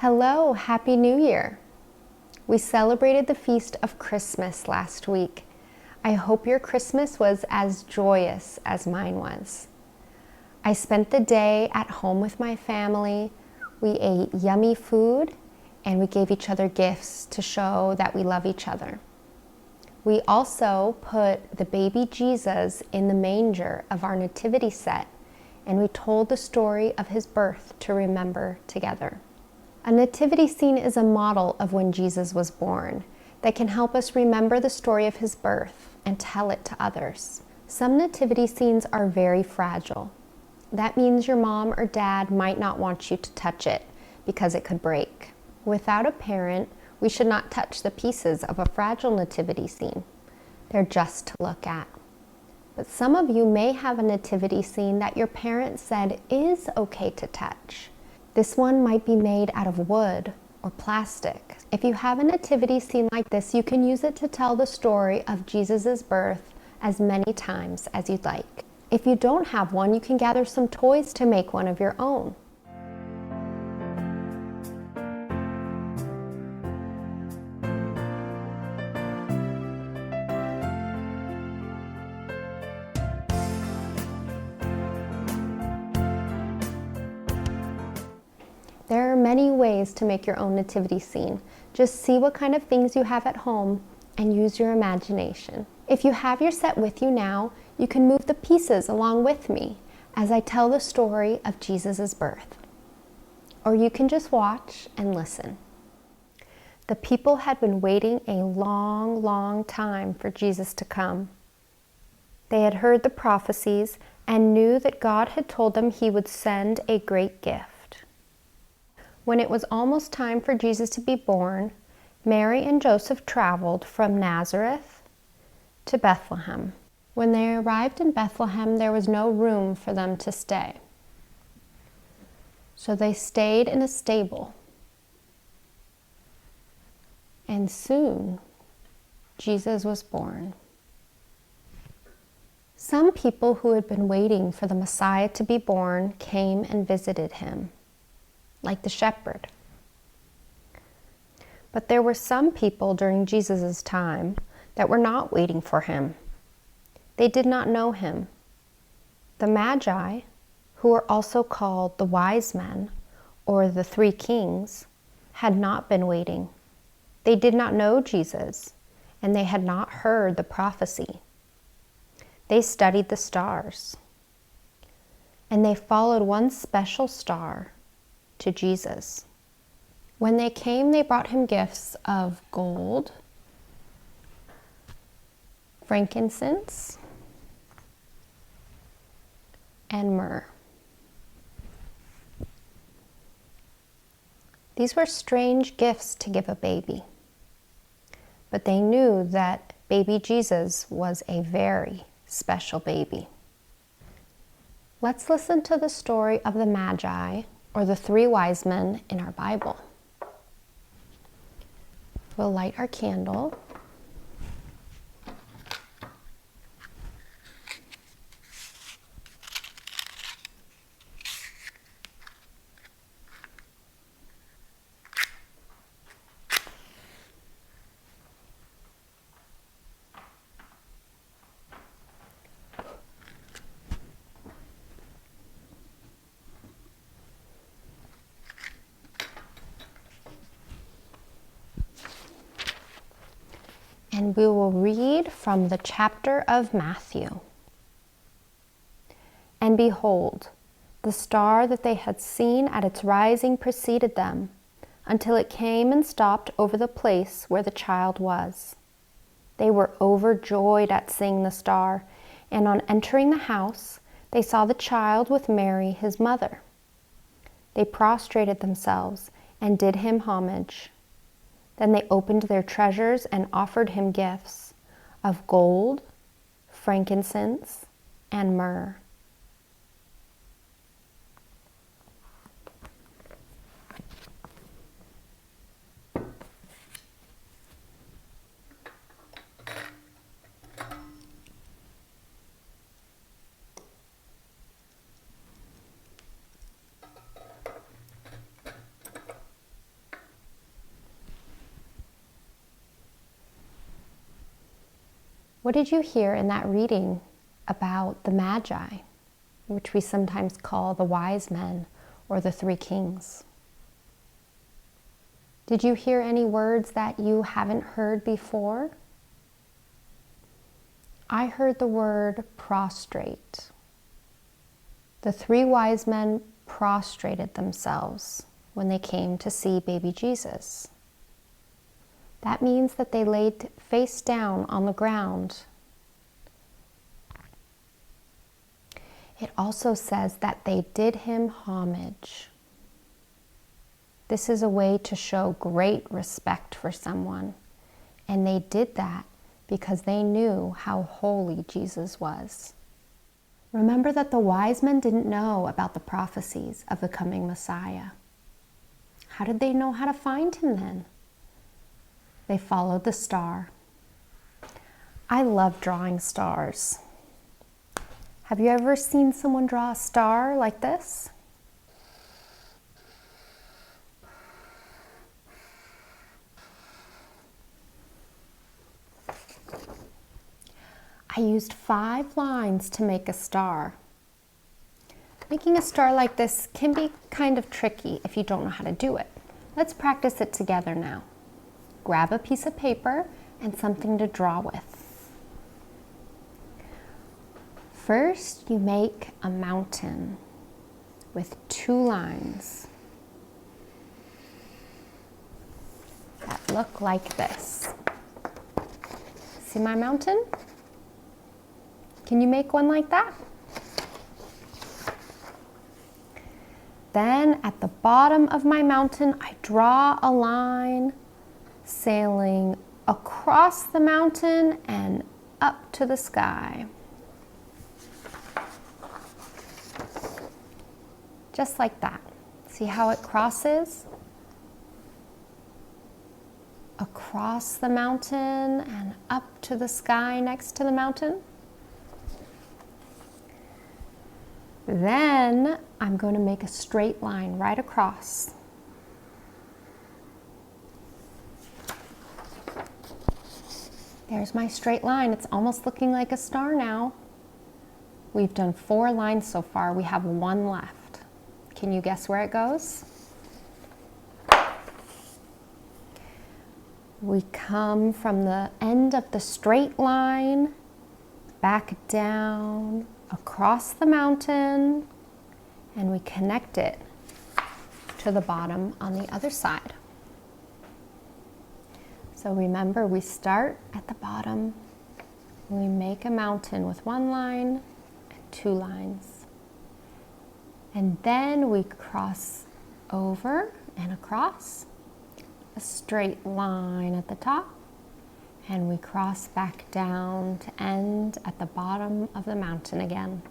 Hello, Happy New Year! We celebrated the feast of Christmas last week. I hope your Christmas was as joyous as mine was. I spent the day at home with my family. We ate yummy food and we gave each other gifts to show that we love each other. We also put the baby Jesus in the manger of our nativity set, and we told the story of his birth to remember together. A nativity scene is a model of when Jesus was born that can help us remember the story of his birth and tell it to others. Some nativity scenes are very fragile. That means your mom or dad might not want you to touch it because it could break. Without a parent, we should not touch the pieces of a fragile nativity scene. They're just to look at. But some of you may have a nativity scene that your parents said is okay to touch. This one might be made out of wood or plastic. If you have a nativity scene like this, you can use it to tell the story of Jesus' birth as many times as you'd like. If you don't have one, you can gather some toys to make one of your own. There are many ways to make your own nativity scene. Just see what kind of things you have at home and use your imagination. If you have your set with you now, you can move the pieces along with me as I tell the story of Jesus' birth. Or you can just watch and listen. The people had been waiting a long, long time for Jesus to come. They had heard the prophecies and knew that God had told them he would send a great gift. When it was almost time for Jesus to be born, Mary and Joseph traveled from Nazareth to Bethlehem. When they arrived in Bethlehem, there was no room for them to stay. So they stayed in a stable. And soon, Jesus was born. Some people who had been waiting for the Messiah to be born came and visited him, like the shepherd. But there were some people during Jesus' time that were not waiting for him. They did not know him. The Magi, who are also called the wise men or the three kings, had not been waiting. They did not know Jesus, and they had not heard the prophecy. They studied the stars, and they followed one special star to Jesus. When they came, they brought him gifts of gold, frankincense, and myrrh. These were strange gifts to give a baby, but they knew that baby Jesus was a very special baby. Let's listen to the story of the Magi, or the three wise men in our Bible. We'll light our candle. And we will read from the chapter of Matthew. And behold, the star that they had seen at its rising preceded them, until it came and stopped over the place where the child was. They were overjoyed at seeing the star, and on entering the house, they saw the child with Mary, his mother. They prostrated themselves and did him homage. Then they opened their treasures and offered him gifts of gold, frankincense, and myrrh. What did you hear in that reading about the Magi, which we sometimes call the wise men or the three kings? Did you hear any words that you haven't heard before? I heard the word prostrate. The three wise men prostrated themselves when they came to see baby Jesus. That means that they laid face down on the ground. It also says that they did him homage. This is a way to show great respect for someone, and they did that because they knew how holy Jesus was. Remember that the wise men didn't know about the prophecies of the coming Messiah. How did they know how to find him then? They followed the star. I love drawing stars. Have you ever seen someone draw a star like this? I used 5 lines to make a star. Making a star like this can be kind of tricky if you don't know how to do it. Let's practice it together now. Grab a piece of paper and something to draw with. First, you make a mountain with 2 lines that look like this. See my mountain? Can you make one like that? Then at the bottom of my mountain, I draw a line sailing across the mountain and up to the sky. Just like that. See how it crosses? Across the mountain and up to the sky next to the mountain. Then I'm going to make a straight line right across. There's my straight line. It's almost looking like a star now. We've done 4 lines so far. We have 1 left. Can you guess where it goes? We come from the end of the straight line, back down, across the mountain, and we connect it to the bottom on the other side. So remember, we start at the bottom, we make a mountain with 1 line and 2 lines. And then we cross over and across, a straight line at the top, and we cross back down to end at the bottom of the mountain again.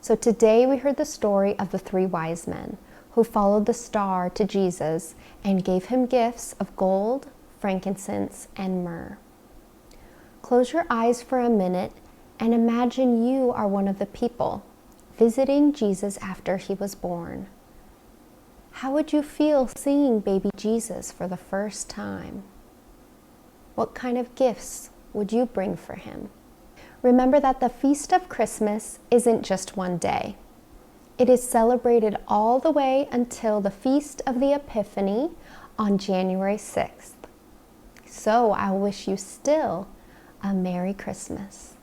So today we heard the story of the 3 wise men who followed the star to Jesus and gave him gifts of gold, frankincense, and myrrh. Close your eyes for a minute and imagine you are one of the people visiting Jesus after he was born. How would you feel seeing baby Jesus for the first time? What kind of gifts would you bring for him? Remember that the Feast of Christmas isn't just one day. It is celebrated all the way until the Feast of the Epiphany on January 6th. So I wish you still a Merry Christmas.